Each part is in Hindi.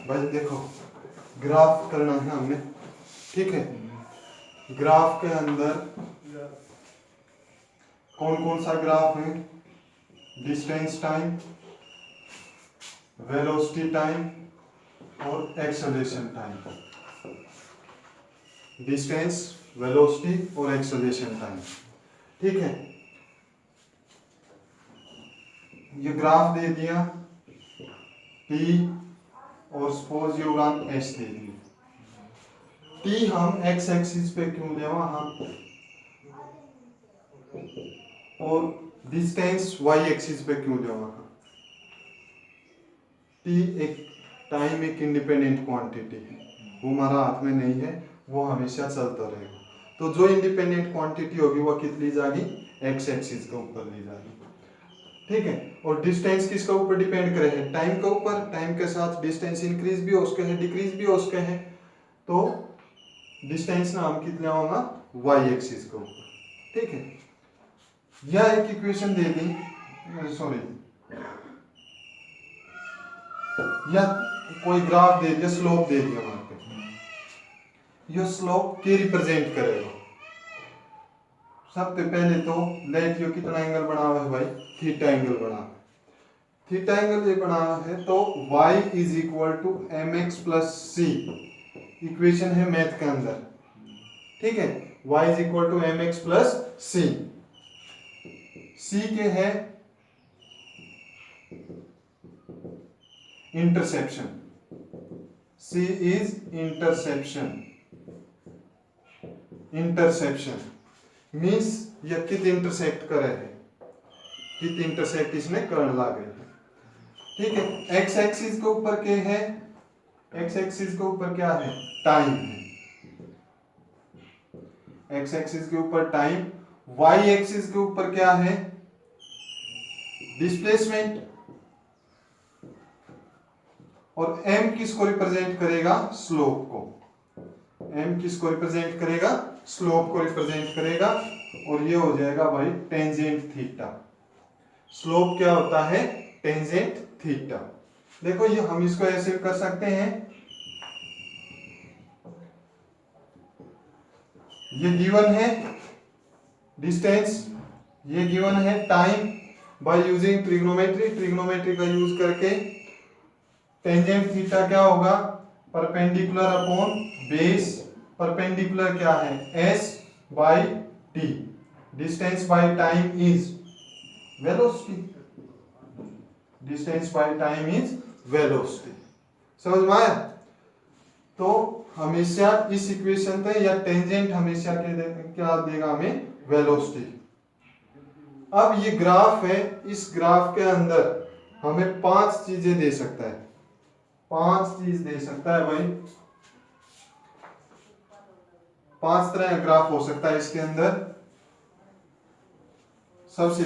भाई देखो, ग्राफ करना है हमने, ठीक है। ग्राफ के अंदर कौन कौन सा ग्राफ है? डिस्टेंस टाइम, वेलोसिटी टाइम और एक्सेलरेशन टाइम। डिस्टेंस, वेलोसिटी और एक्सेलरेशन टाइम, ठीक है। ये ग्राफ दे दिया T और सपोज ये उड़ान H दे दी। T हम x एक्सिस पे क्यों लेवा हम, और डिस्टेंस y एक्सिस पे क्यों लेवा हम? T एक टाइम एक इंडिपेंडेंट क्वांटिटी है, वो हमारा हाथ में नहीं है, वो हमेशा चलता रहेगा। तो जो इंडिपेंडेंट क्वांटिटी होगी वो कितनी जाएगी? x एक्सिस के ऊपर ली जाएगी, ठीक है। और डिस्टेंस किसके ऊपर डिपेंड करे है? टाइम के ऊपर। टाइम के साथ डिस्टेंस इंक्रीज भी हो सके है, डिक्रीज भी हो सके है। तो डिस्टेंस ना हम कितना होगा? y एक्सिस के ऊपर, ठीक है। यह एक इक्वेशन दे दी, सॉरी, या कोई ग्राफ दे दिया, स्लोप दे दिया वहां पे। ये स्लोप के रिप्रेजेंट करेगा। सबसे पहले तो लेट यो कितना एंगल बना हुआ है भाई? थीटा एंगल बना है। थीटा एंगल ये बना है तो y is equal to mx plus C, equation है मैथ के अंदर, ठीक है। y is equal to mx plus C. C के है interception, C is interception. Interception means ये कित इंटरसेक्ट करे है, कित इंटरसेक्ट इसने करने लगे है, ठीक है। एक्स एक्सिस के ऊपर क्या है? एक्स एक्सिस के ऊपर क्या है? टाइम है। एक्स एक्सिस के ऊपर टाइम, वाई एक्सिस के ऊपर क्या है? डिस्प्लेसमेंट। और m किसको रिप्रेजेंट करेगा? स्लोप को। m किसको रिप्रेजेंट करेगा? स्लोप को रिप्रेजेंट करेगा। और ये हो जाएगा भाई टेंजेंट थीटा। स्लोप क्या होता है? Tangent theta. देखो ये हम इसको ऐसे कर सकते हैं, ये गिवन है डिस्टेंस, ये गिवन है time. By using trigonometry, trigonometry का यूज करके टेंजेंट थीटा क्या होगा? Perpendicular upon base. परपेंडिकुलर क्या है? s by t। Distance by time is velocity. Distance by time is velocity. समझ में आया? तो हमेशा इस इक्वेशन पे या टेंजेंट हमेशा क्या देगा हमें? वेलोसिटी। अब ये ग्राफ है, इस ग्राफ के अंदर हमें 5 चीजें दे सकता है। 5 चीज दे सकता है भाई। 5 तरह का ग्राफ हो सकता है इसके अंदर। सबसे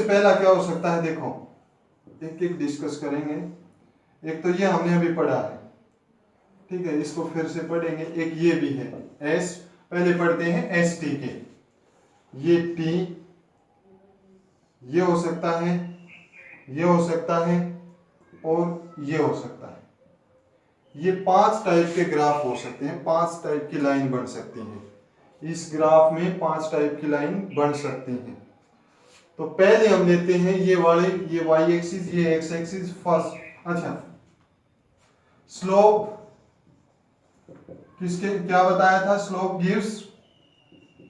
पहला क्या हो सकता है? देखो एक एक डिस्कस करेंगे। एक तो ये हमने अभी पढ़ा है, ठीक है, इसको फिर से पढ़ेंगे। एक ये भी है s, पहले पढ़ते हैं एस टी के। ये t, ये हो सकता है, ये हो सकता है और ये हो सकता है। ये 5 टाइप के ग्राफ हो सकते हैं, 5 टाइप की लाइन बन सकती है। इस ग्राफ में 5 टाइप की लाइन बन सकती हैं। तो पहले हम लेते हैं ये वाले, ये y एक्सिस, ये x एक्सिस फर्स्ट। अच्छा, स्लोप किसके क्या बताया था? स्लोप गिव्स,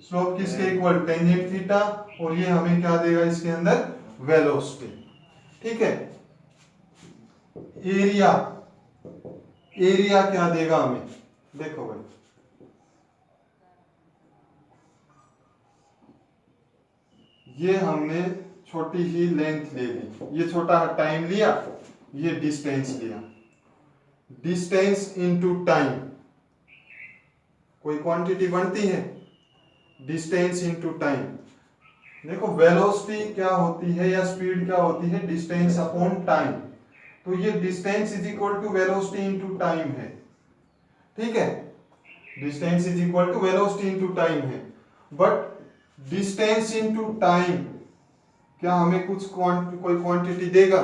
स्लोप किसके इक्वल? Tangent theta. और ये हमें क्या देगा इसके अंदर? वेलोसिटी, ठीक है। एरिया, एरिया क्या देगा हमें? देखो भाई, ये हमने छोटी ही लेंथ ले ली, ये छोटा टाइम लिया, ये डिस्टेंस लिया। डिस्टेंस इनटू टाइम, कोई क्वांटिटी बनती है, डिस्टेंस इनटू टाइम। देखो वेलोसिटी क्या होती है या स्पीड क्या होती है? Distance upon time. तो ये distance is equal to velocity into time है, ठीक है। Distance is equal to velocity into time है। बट डिस्टेंस इनटू टाइम क्या हमें कुछ कोई क्वांटिटी देगा?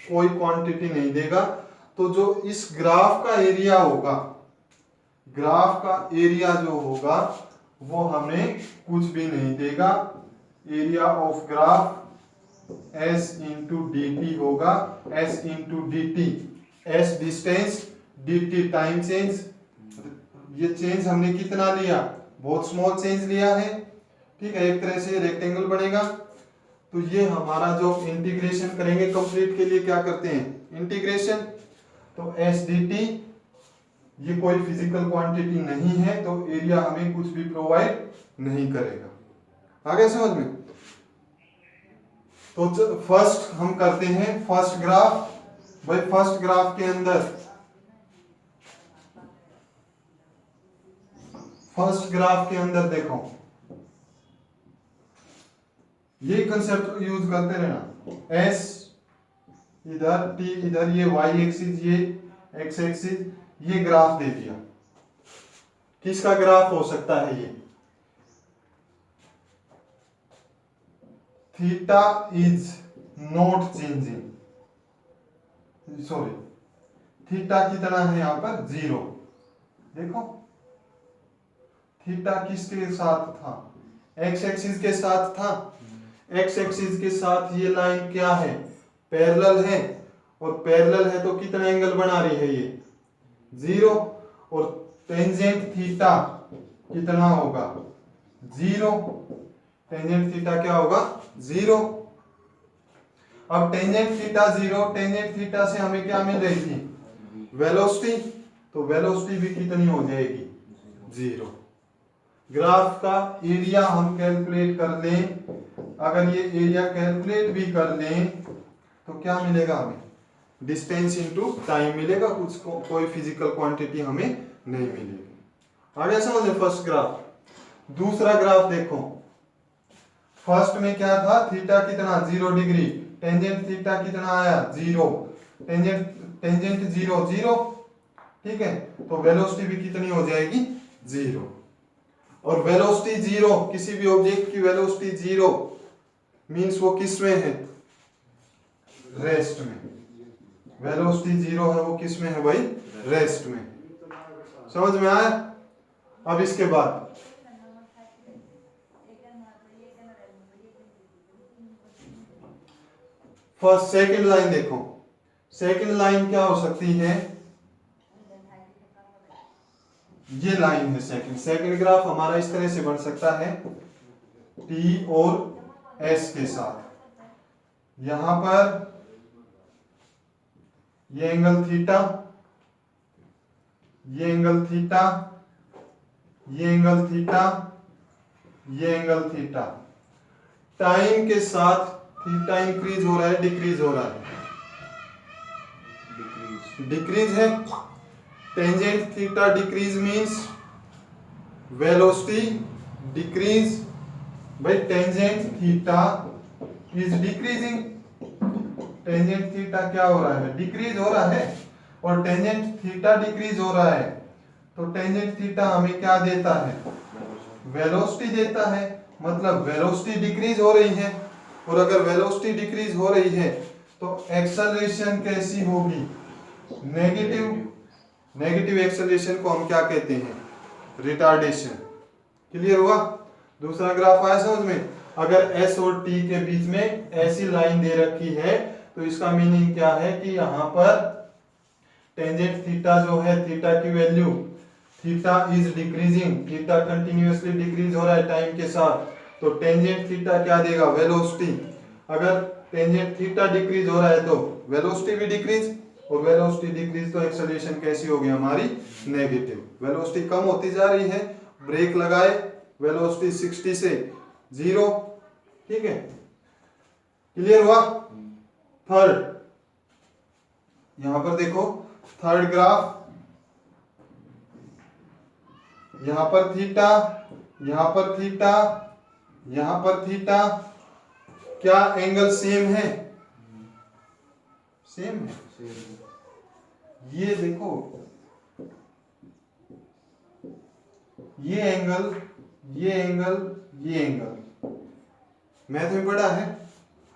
कोई क्वांटिटी नहीं देगा। तो जो इस ग्राफ का एरिया होगा, ग्राफ का एरिया जो होगा वो हमें कुछ भी नहीं देगा। Area of graph S into D T होगा, S into D T, S distance, D T time change. ये चेंज हमने कितना लिया, बहुत स्मॉल चेंज लिया है, ठीक है, एक तरह से रेक्टेंगल बनेगा। तो ये हमारा जो इंटीग्रेशन करेंगे कंप्लीट के लिए क्या करते हैं, इंटीग्रेशन। तो एस डी टी ये कोई फिजिकल क्वांटिटी नहीं है, तो एरिया हमें कुछ भी प्रोवाइड नहीं करेगा। आगे समझ में। तो फर्स्ट हम करते हैं फर्स्ट ग्राफ। भाई फर्स्ट ग्राफ के अंदर, फर्स्ट ग्राफ के अंदर देखो, ये कंसेप्ट यूज करते रहना। एस इधर, टी इधर, ये वाई एक्सिस, ये एक्स एक्सिस, ये ग्राफ दे दिया। किसका ग्राफ हो सकता है ये, theta is not changing, sorry theta कितना है यहां पर, 0। देखो थीटा किसके साथ था, एक्स एक्सिस के साथ था। एक्स एक्सिस के साथ ये लाइन क्या है, पैरेलल है, और पैरेलल है तो कितना एंगल बना रही है ये, 0। और टेंजेंट थीटा कितना होगा, 0। टेंजेंट थीटा क्या होगा, 0। अब टेंजेंट थीटा 0, टेंजेंट थीटा से हमें क्या मिल रही थी, वेलोसिटी। तो वेलोसिटी भी कितनी हो जाएगी, 0। ग्राफ का एरिया हम कैलकुलेट कर लें, अगर ये एरिया कैलकुलेट भी कर लें तो क्या मिलेगा हमें, डिस्टेंस इनटू टाइम मिलेगा, कुछ कोई फिजिकल क्वांटिटी हमें नहीं मिलेगी। आगे समझे फर्स्ट ग्राफ। दूसरा ग्राफ देखो, फर्स्ट में क्या था, थीटा कितना, 0 डिग्री, टेंजेंट थीटा कितना आया, 0, टेंजेंट 0 0, ठीक है। तो वेलोसिटी भी कितनी हो जाएगी, 0। और वेलोसिटी 0, किसी भी ऑब्जेक्ट की वेलोसिटी 0 मींस वो किस में है, रेस्ट में। वेलोसिटी 0 है वो किस में है भाई, रेस्ट में। समझ में आया। अब इसके बाद फर्स्ट सेकंड लाइन देखो, सेकंड लाइन क्या हो सकती है, ये लाइन है सेकंड ग्राफ हमारा इस तरह से बन सकता है, टी और एस के साथ। यहां पर ये एंगल थीटा, ये एंगल थीटा, ये एंगल थीटा, ये एंगल थीटा। टाइम के साथ थीटा इंक्रीज हो रहा है, डिक्रीज हो रहा है, डिक्रीज है। Tangent theta decrease means velocity decrease. भाई tangent theta is decreasing, tangent theta क्या हो रहा है, डिक्रीज हो रहा है, और टेंजेंट थीटा डिक्रीज हो रहा है। तो टेंजेंट थीटा हमें क्या देता है, वेलोसिटी देता है। मतलब वेलोसिटी डिक्रीज हो रही है, और अगर वेलोसिटी डिक्रीज हो रही है तो एक्सेलरेशन कैसी होगी, नेगेटिव। नेगेटिव एक्सेलरेशन को हम क्या कहते हैं, रिटार्डेशन। क्लियर हुआ। दूसरा ग्राफ आया समझ में। अगर S और T के बीच में ऐसी लाइन दे रखी है तो इसका मीनिंग क्या है कि यहाँ पर टेंजेंट थीटा जो है, थीटा की value, theta is decreasing, theta continuously decrease हो रहा है टाइम के साथ, तो टेंजेंट थीटा क्या देगा, वेलोसिटी। अगर टेंजेंट थीटा डिक्रीज हो रहा है तो वेलोसिटी भी डिक्रीज, और वेलोसिटी डिक्रीज तो एक्सेलरेशन कैसी होगी हमारी, नेगेटिव। वेलोसिटी कम होती जा रही है, ब्रेक लगाए, वेलोसिटी 60 से 0, ठीक है। क्लियर हुआ। थर्ड, यहां पर देखो थर्ड ग्राफ, यहां पर थीटा, यहां पर थीटा, यहां पर थीटा, क्या एंगल सेम है, सेम है। ये देखो ये एंगल, ये एंगल, ये एंगल मैथ में पढ़ा है।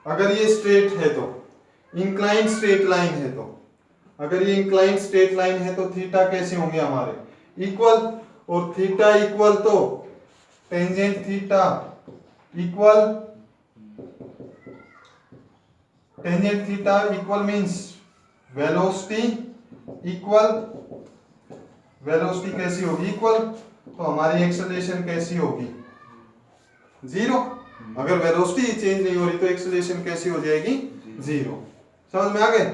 अगर ये स्ट्रेट है तो इंक्लाइन स्ट्रेट लाइन है तो, अगर ये इंक्लाइन स्ट्रेट लाइन है तो थीटा कैसे होंगे हमारे इक्वल, और थीटा इक्वल तो tangent theta equal, tangent theta equal means velocity equal, velocity कैसी होगी इक्वल, तो हमारी एक्सेलरेशन कैसी होगी जीरो। अगर वेलोसिटी चेंज नहीं हो रही तो एक्सेलरेशन कैसी हो जाएगी जीरो। समझ में आ गए।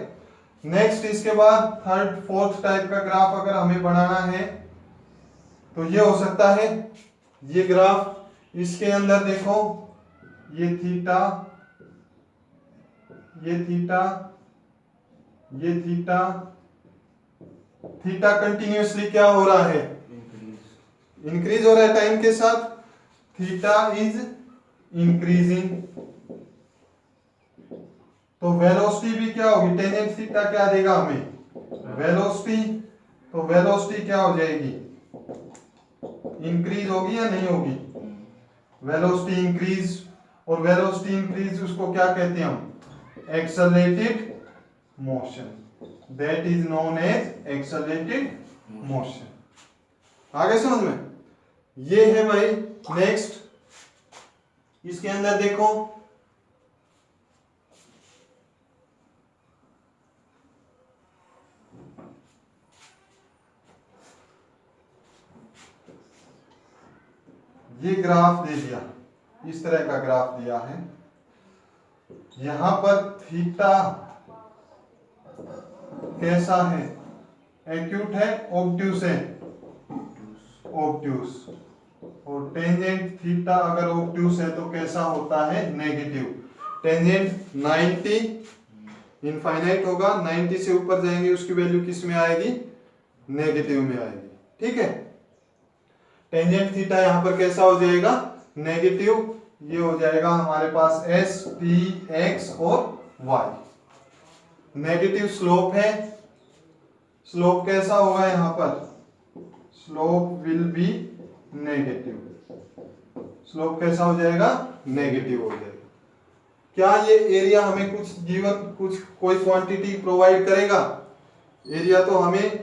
नेक्स्ट इसके बाद थर्ड फोर्थ टाइप का ग्राफ अगर हमें बनाना है तो ये हो सकता है, ये ग्राफ, इसके अंदर देखो ये थीटा, ये थीटा, ये थीटा, थीटा कंटिन्यूअसली क्या हो रहा है इंक्रीज हो रहा है टाइम के साथ, थीटा इज इंक्रीजिंग, तो वेलोसिटी भी क्या होगी, टेंजेंट थीटा क्या देगा हमें वेलोसिटी, तो वेलोसिटी क्या हो जाएगी इंक्रीज होगी या नहीं होगी, वेलोसिटी इंक्रीज, और वेलोसिटी इंक्रीज उसको क्या कहते हैं हम accelerated motion, that is known as accelerated motion. आगे समझ में, ये है भाई। नेक्स्ट इसके अंदर देखो ये ग्राफ दे दिया, इस तरह का ग्राफ दिया है, यहां पर थीटा कैसा है एक्यूट है ऑब्ट्यूस है ऑब्ट्यूस, और टेंजेंट थीटा अगर ऑब्ट्यूस है तो कैसा होता है नेगेटिव, टेंजेंट 90 इनफाइनाइट होगा, 90 से ऊपर जाएंगे उसकी वैल्यू किस में आएगी नेगेटिव में आएगी। ठीक है, टेंजेंट थीटा यहां पर कैसा हो जाएगा नेगेटिव, ये हो जाएगा हमारे पास एस टी एक्स और वाई। नेगेटिव स्लोप है, स्लोप कैसा होगा यहां पर, slope will be negative, slope कैसा हो जाएगा नेगेटिव हो जाएगा। क्या ये एरिया हमें कुछ गिवन कुछ कोई क्वांटिटी प्रोवाइड करेगा, एरिया तो हमें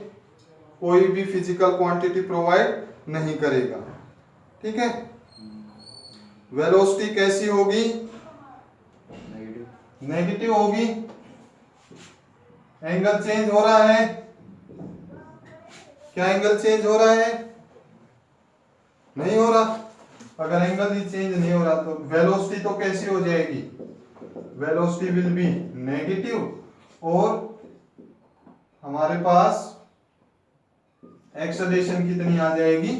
कोई भी फिजिकल क्वांटिटी प्रोवाइड नहीं करेगा। ठीक है, वेलोसिटी कैसी होगी नेगेटिव होगी, एंगल चेंज हो रहा है, क्या एंगल चेंज हो रहा है नहीं हो रहा, अगर एंगल ही चेंज नहीं हो रहा तो वेलोसिटी तो कैसी हो जाएगी, वेलोसिटी विल बी नेगेटिव, और हमारे पास एक्सेलरेशन कितनी आ जाएगी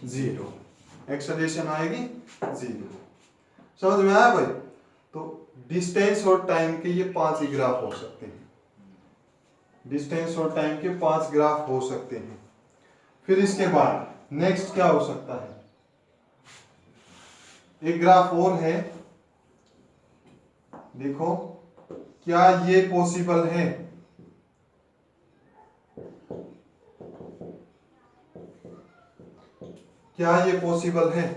जीरो, एक्सेलरेशन आएगी जीरो। समझ में आया भाई। तो डिस्टेंस और टाइम के ये 5 ही ग्राफ हो सकते हैं, डिस्टेंस और टाइम के 5 ग्राफ हो सकते हैं। फिर इसके बाद नेक्स्ट क्या हो सकता है, एक ग्राफ और है, देखो क्या ये पॉसिबल है, क्या ये पॉसिबल है,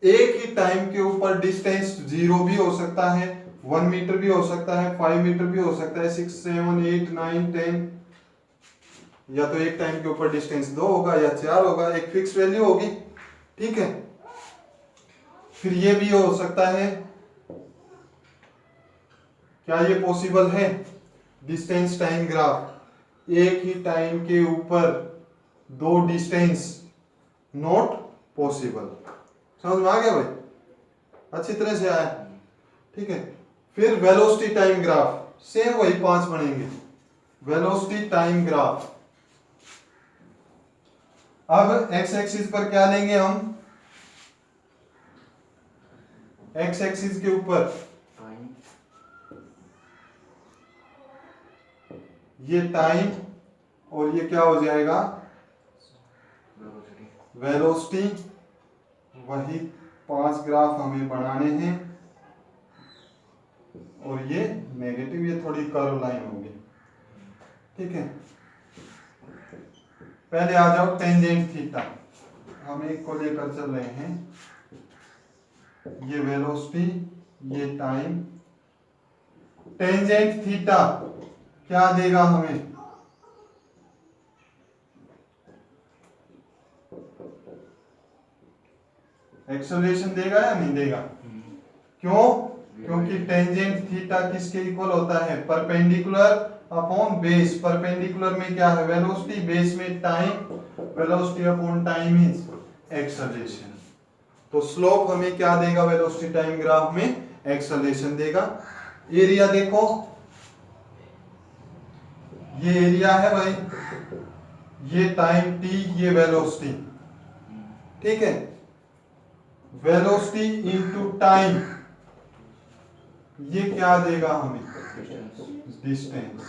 एक ही टाइम के ऊपर डिस्टेंस 0 भी हो सकता है, 1 मीटर भी हो सकता है, 5 मीटर भी हो सकता है, 6 7 8 9 10, या तो एक टाइम के ऊपर डिस्टेंस 2 होगा या 4 होगा, एक फिक्स वैल्यू होगी। ठीक है, फिर ये भी हो सकता है, क्या ये पॉसिबल है डिस्टेंस टाइम ग्राफ, एक ही टाइम के ऊपर 2 डिस्टेंस नॉट पॉसिबल। समझ में आ गया भाई, अच्छी तरह से आया। ठीक है, फिर वेलोसिटी टाइम ग्राफ, सेम वही 5 बनेंगे, वेलोसिटी टाइम ग्राफ। अब एक्स एक्सिस पर क्या लेंगे हम, एक्स एक्सिस के ऊपर ये टाइम, और ये क्या हो जाएगा वेलोसिटी, वही 5 ग्राफ हमें बनाने हैं, और ये नेगेटिव, ये थोड़ी कर्व लाइन होगी। ठीक है, पहले आ जाओ टेंजेंट थीटा, हम एक को लेकर चल रहे हैं, ये वेलोसिटी ये टाइम, टेंजेंट थीटा क्या देगा हमें, एक्सेलरेशन देगा या नहीं देगा? क्यों? क्योंकि टेंजेंट थीटा किसके इक्वल होता है, परपेंडिकुलर अपॉन बेस। परपेंडिकुलर में क्या है, वेलोसिटी, बेस में time, velocity upon time is acceleration. तो स्लोप हमें क्या देगा वेलोसिटी टाइम ग्राफ में, एक्सेलरेशन देगा। एरिया देखो, ये एरिया है भाई, ये टाइम t, ये वेलोसिटी, ठीक है। वेलोसिटी इनटू टाइम, ये क्या देगा हमें, डिस्टेंस।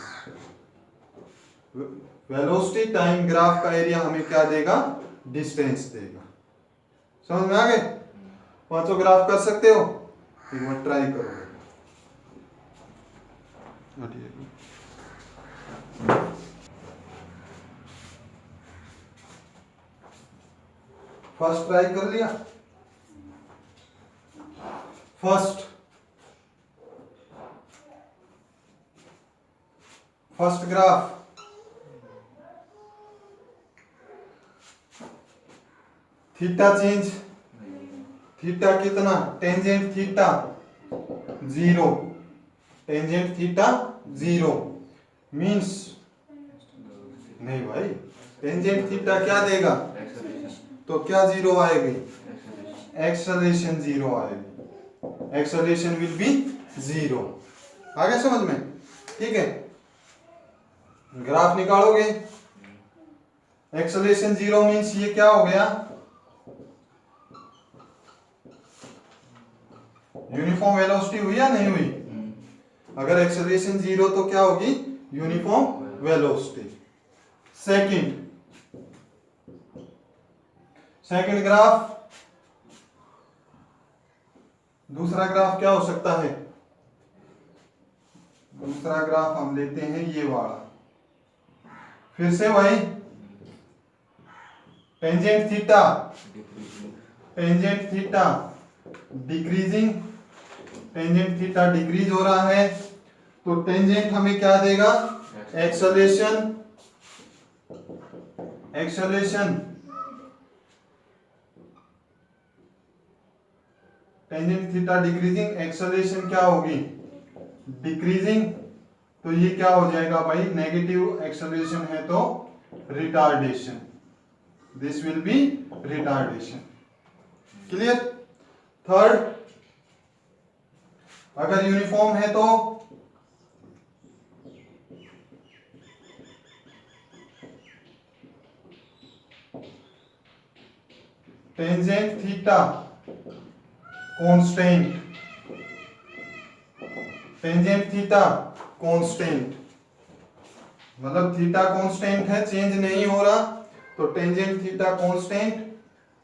वेलोसिटी टाइम ग्राफ का एरिया हमें क्या देगा, डिस्टेंस देगा। समझ में आ गए? पांचों ग्राफ कर सकते हो, एक बार ट्राई करो। फर्स्ट ट्राई कर लिया, first graph, theta change, theta कितना, tangent theta 0, tangent theta 0 means, नहीं भाई, टेंजेंट थीटा क्या देगा, तो क्या 0 आएगी, एक्सेलरेशन 0 आएगी, एक्सेलरेशन विल बी 0। आ गया समझ में? ठीक है, ग्राफ निकालोगे, एक्सेलरेशन 0 मीन्स ये क्या हो गया, यूनिफॉर्म वेलोसिटी हुई या नहीं हुई? अगर एक्सेलरेशन 0 तो क्या होगी, यूनिफॉर्म वेलोसिटी। सेकंड ग्राफ, दूसरा ग्राफ क्या हो सकता है, दूसरा ग्राफ हम लेते हैं ये वाला, फिर से वही tangent theta, tangent theta decreasing, tangent theta decrease हो रहा है, तो टेंजेंट हमें क्या देगा, acceleration, acceleration, tangent theta decreasing, acceleration क्या होगी, डिक्रीजिंग। तो ये क्या हो जाएगा भाई, नेगेटिव एक्सेलरेशन है तो retardation, this will be retardation. Clear? Third, अगर यूनिफॉर्म है तो tangent theta constant, tangent theta constant, मतलब थीटा कांस्टेंट है, चेंज नहीं हो रहा, तो टेंजेंट थीटा कांस्टेंट,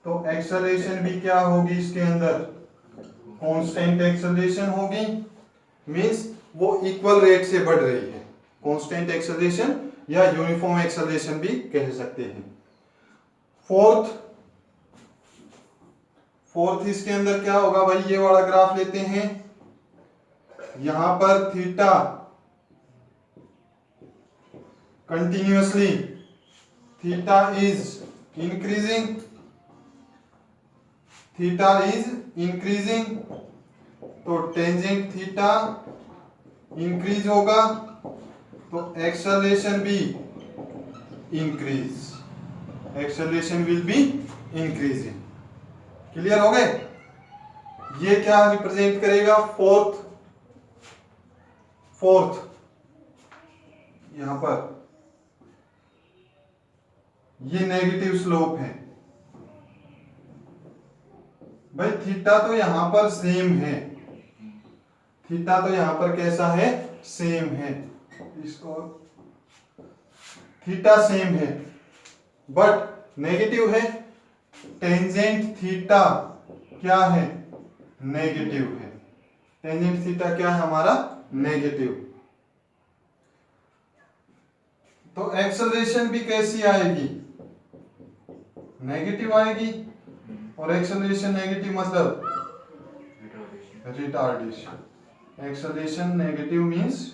तो एक्सेलरेशन भी क्या होगी इसके अंदर, कांस्टेंट एक्सेलरेशन होगी, मींस वो इक्वल रेट से बढ़ रही है, कांस्टेंट एक्सेलरेशन या यूनिफॉर्म एक्सेलरेशन भी कह सकते हैं। फोर्थ इसके अंदर क्या होगा भाई, ये वाला ग्राफ लेते हैं, यहां पर theta continuously, theta is increasing, theta is increasing, तो टेंजेंट थीटा इंक्रीज होगा, तो एक्सेलरेशन भी increase, acceleration will be increasing. Clear हो गए? ये क्या रिप्रेजेंट करेगा, फोर्थ यहां पर ये नेगेटिव स्लोप है भाई, थीटा तो यहां पर सेम है, थीटा तो यहां पर कैसा है, सेम है, इसको थीटा सेम है, बट नेगेटिव है, टेंजेंट थीटा क्या है, नेगेटिव है, टेंजेंट थीटा क्या है हमारा, नेगेटिव। तो एक्सेलरेशन भी कैसी आएगी, नेगेटिव आएगी, और एक्सेलरेशन नेगेटिव मतलब retardation. Acceleration negative means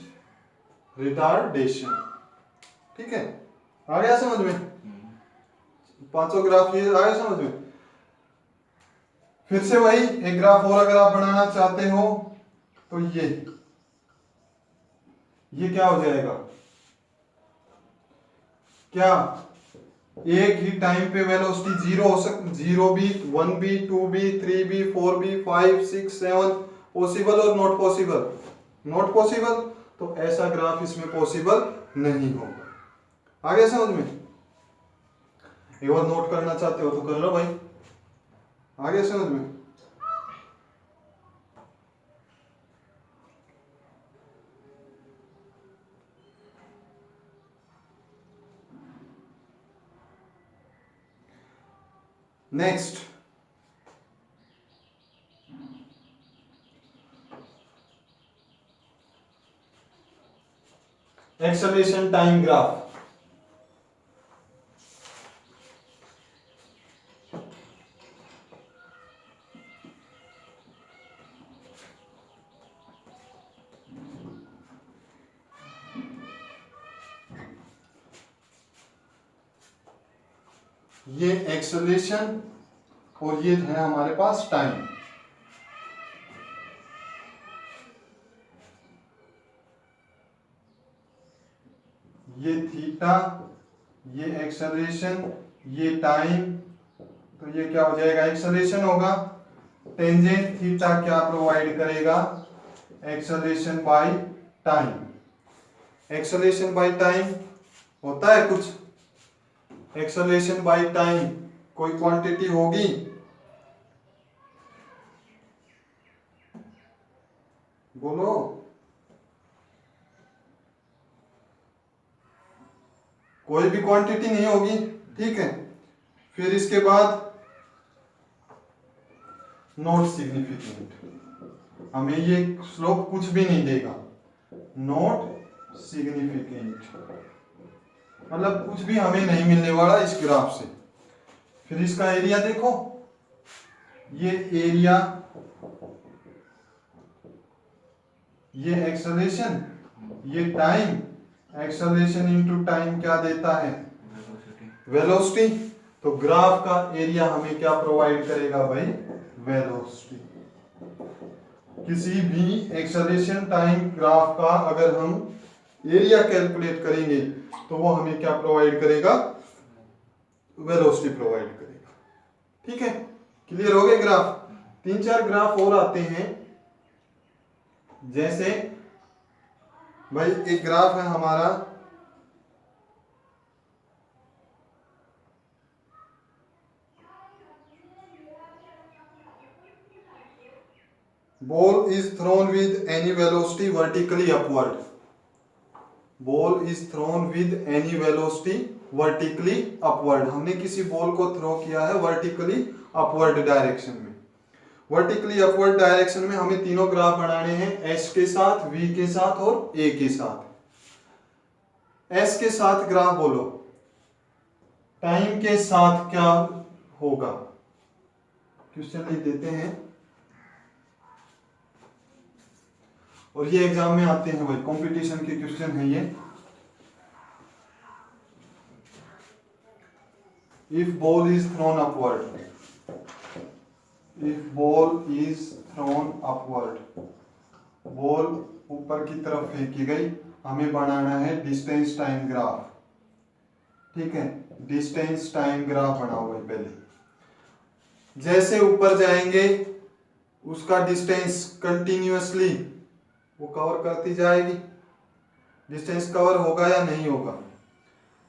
retardation. ठीक है, आ गया समझ में? पांचों ग्राफ ये आ गया समझ में? फिर से वही एक ग्राफ और अगर आप बनाना चाहते हो तो ये क्या हो जाएगा? क्या एक ही टाइम पे वेलोसिटी जीरो हो सकती, 0 भी, 1 भी, 2 भी, 3 भी, 4 भी, 5, 6, 7 पॉसिबल और नॉट पॉसिबल? नॉट पॉसिबल, तो ऐसा ग्राफ इसमें पॉसिबल नहीं होगा। आगे समझ में? एक बार नोट करना चाहते हो तो कर लो भाई। आगे समझ में? Next, acceleration time graph. ये एक्सेलरेशन और ये है हमारे पास टाइम। ये थीटा, ये एक्सेलरेशन, ये टाइम, तो ये क्या हो जाएगा? एक्सेलरेशन होगा। टेंजेंट थीटा क्या प्रोवाइड करेगा? Acceleration by time. Acceleration by time होता है कुछ? एक्सेलरेशन बाय टाइम कोई क्वांटिटी होगी? बोलो। कोई भी क्वांटिटी नहीं होगी। ठीक है, फिर इसके बाद नॉट सिग्निफिकेंट, हमें ये स्लोप कुछ भी नहीं देगा। नॉट सिग्निफिकेंट मतलब कुछ भी हमें नहीं मिलने वाला इस ग्राफ से। फिर इसका एरिया देखो, ये एरिया, ये एक्सेलरेशन, ये टाइम। एक्सेलरेशन इनटू टाइम क्या देता है? वेलोसिटी। तो ग्राफ का एरिया हमें क्या प्रोवाइड करेगा भाई? वेलोसिटी। किसी भी एक्सेलरेशन टाइम ग्राफ का अगर हम एरिया कैलकुलेट करेंगे तो वो हमें क्या प्रोवाइड करेगा? वेलोसिटी प्रोवाइड करेगा। ठीक है, क्लियर हो गए ग्राफ? 3-4 ग्राफ और आते हैं। जैसे भाई एक ग्राफ है हमारा, ball is thrown with any velocity vertically upward. Ball is thrown with any velocity vertically upward. हमने किसी बॉल को थ्रो किया है वर्टिकली अपवर्ड डायरेक्शन में। वर्टिकली अपवर्ड डायरेक्शन में हमें तीनों ग्राफ बनाने हैं, एस के साथ, वी के साथ और ए के साथ। एस के साथ ग्राफ बोलो, टाइम के साथ क्या होगा? क्वेश्चन लिख देते हैं और ये एग्जाम में आते हैं भाई, कंपटीशन के क्वेश्चन है ये। If ball is throne upward, if ball is throne upward, ball ऊपर की तरफ फेंकी गई, हमें बनाना है डिस्टेंस टाइम ग्राफ। ठीक है, डिस्टेंस टाइम ग्राफ बनाओ भाई। पहले जैसे ऊपर जाएंगे उसका डिस्टेंस कंटिन्यूअसली वो कवर करती जाएगी। डिस्टेंस कवर होगा या नहीं होगा?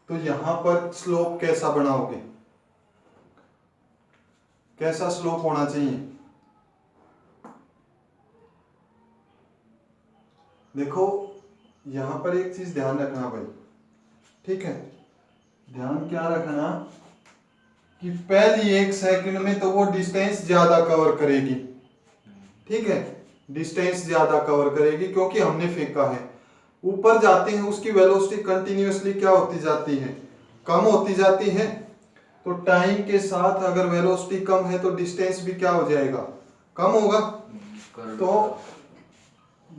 तो यहां पर स्लोप कैसा बनाओगे? कैसा स्लोप होना चाहिए? देखो यहां पर एक चीज ध्यान रखना भाई। ठीक है, ध्यान क्या रखना कि पहली 1 सेकंड में तो वो डिस्टेंस ज्यादा कवर करेगी। ठीक है, डिस्टेंस ज्यादा कवर करेगी क्योंकि हमने फेंका है। ऊपर जाते हैं उसकी वेलोसिटी कंटिन्यूअसली क्या होती जाती है? कम होती जाती है। तो टाइम के साथ अगर वेलोसिटी कम है तो डिस्टेंस भी क्या हो जाएगा? कम होगा, तो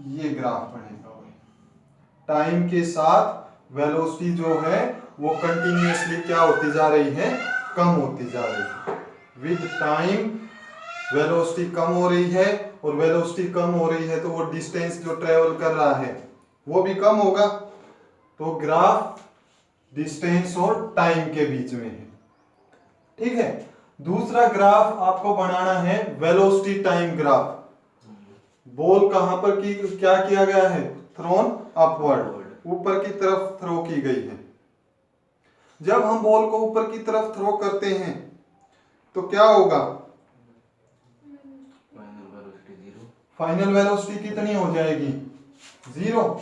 ये ग्राफ बनेगा भाई। टाइम के साथ वेलोसिटी जो है वो कंटिन्यूअसली क्या होती जा रही है, कम होती जा रही है। विद टाइम वेलोसिटी कम हो रही है, और वेलोसिटी कम हो रही है तो वो डिस्टेंस जो ट्रेवल कर रहा है वो भी कम होगा। तो ग्राफ डिस्टेंस और टाइम के बीच में है, ठीक है। दूसरा ग्राफ आपको बनाना है वेलोसिटी टाइम ग्राफ। बॉल कहां पर क्या किया गया है, थ्रोन अपवर्ड, ऊपर की तरफ थ्रो की गई है। जब हम बॉल को ऊपर की तरफ थ्रो करते हैं तो क्या होगा, फाइनल वेलोसिटी कितनी हो जाएगी, 0।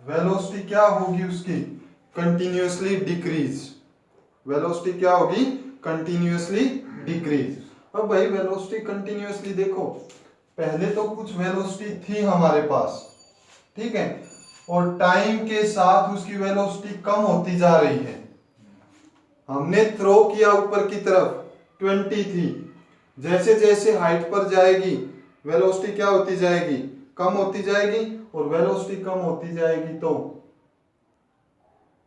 वेलोसिटी क्या होगी उसकी, कंटिन्यूअसली डिक्रीज। वेलोसिटी क्या होगी, कंटिन्यूअसली डिक्रीज। अब भाई वेलोसिटी कंटिन्यूअसली देखो, पहले तो कुछ वेलोसिटी थी हमारे पास, ठीक है, और टाइम के साथ उसकी वेलोसिटी कम होती जा रही है। हमने थ्रो किया ऊपर की तरफ 20 थी, जैसे जैसे हाइट पर जाएगी वेलोसिटी क्या होती जाएगी, कम होती जाएगी, और वेलोसिटी कम होती जाएगी तो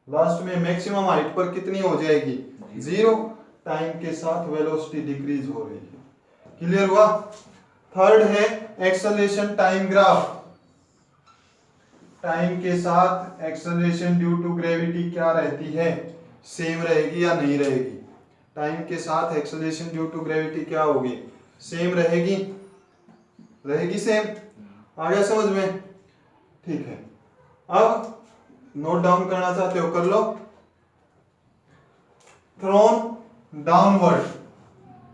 लास्ट में मैक्सिमम हाइट पर कितनी हो जाएगी, 0। टाइम के साथ वेलोसिटी डिक्रीज हो रही है। क्लियर हुआ। थर्ड है एक्सेलरेशन टाइम ग्राफ। टाइम के साथ एक्सेलरेशन ड्यू टू ग्रेविटी क्या रहती है, सेम रहेगी या नहीं रहेगी। टाइम के साथ एक्सेलरेशन ड्यू टू ग्रेविटी क्या होगी, सेम रहेगी, रहेगी सेम। आ गया समझ में, ठीक है। अब नोट डाउन करना चाहते हो कर लो। थ्रोन डाउनवर्ड,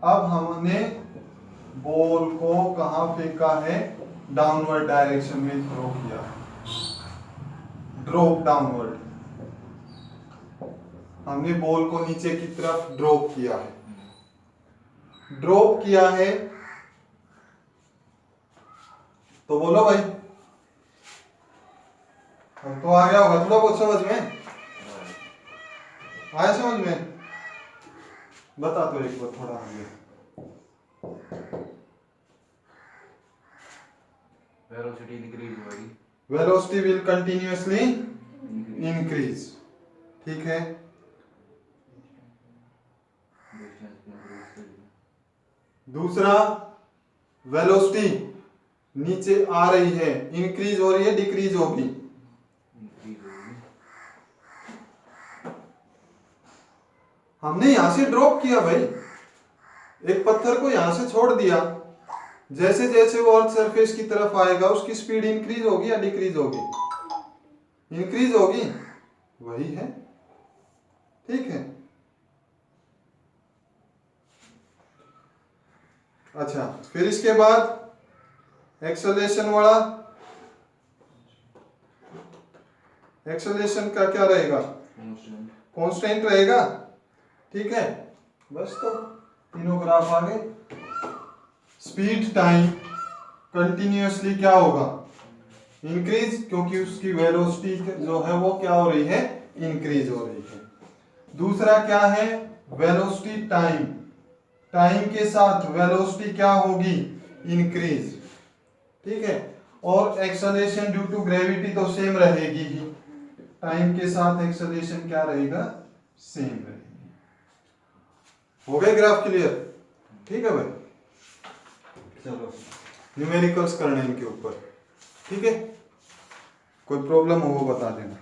अब हमने बॉल को कहां फेंका है, डाउनवर्ड डायरेक्शन में थ्रो किया, ड्रॉप डाउनवर्ड, हमने बॉल को नीचे की तरफ ड्रॉप किया है। ड्रॉप किया है तो बोलो भाई, अब तो आ गया होगा थोड़ा बहुत समझ में, आया समझ में, बता तो एक बार थोड़ा आगे। वेलोसिटी इंक्रीज होगी, वेलोसिटी विल कंटिन्यूअसली इंक्रीज, ठीक है। दूसरा, वेलोसिटी नीचे आ रही है, इंक्रीज हो रही है, डिक्रीज होगी, हमने यहां से ड्रॉप किया भाई, एक पत्थर को यहां से छोड़ दिया, जैसे जैसे वो अर्थ सरफेस की तरफ आएगा उसकी स्पीड इंक्रीज होगी या डिक्रीज होगी, इंक्रीज होगी, वही है, ठीक है। अच्छा, फिर इसके बाद एक्सेलरेशन वाला, एक्सेलरेशन का क्या रहेगा, कांस्टेंट रहेगा, ठीक है। बस तो तीनों ग्राफ आ गए। स्पीड टाइम कंटिन्यूअसली क्या होगा, इंक्रीज, क्योंकि उसकी वेलोसिटी जो है वो क्या हो रही है, इंक्रीज हो रही है। दूसरा क्या है, वेलोसिटी टाइम, टाइम के साथ वेलोसिटी क्या होगी, इंक्रीज, ठीक है। और एक्सेलरेशन ड्यू टू ग्रेविटी तो सेम रहेगी ही, टाइम के साथ एक्सेलरेशन क्या रहेगा, सेम रहेगी। हो गए ग्राफ क्लियर, ठीक है भाई। चलो न्यूमेरिकल्स करने इनके ऊपर, ठीक है। कोई प्रॉब्लम हो वो बता देना।